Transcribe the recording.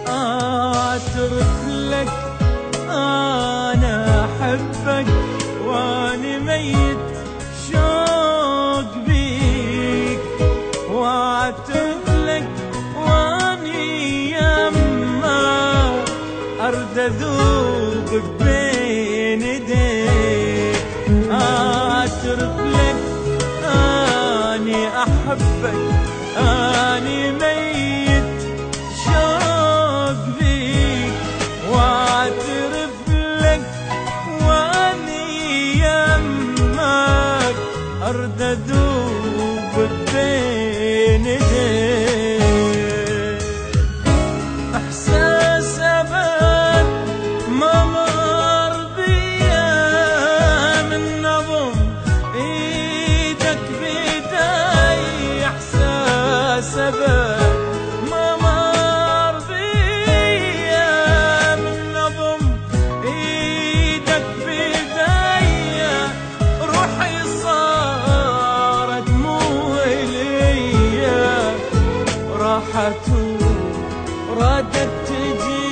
أعترف لك أنا أحبك وأنا ميت شوق بيك، وأعترف لك وأني يما أرد أذوب بين يديك. أعترف لك أني أحبك أني ميت شوق بيك، واعترف لك واني يمك ارد اذوب بين يديك. احساس ابد ما مر بيا من نظم ايدك بيدي، احساس ابد ما مر بيا من نظم ايدك بيدي. روحي صارت مو اليا، راحت وردت تجي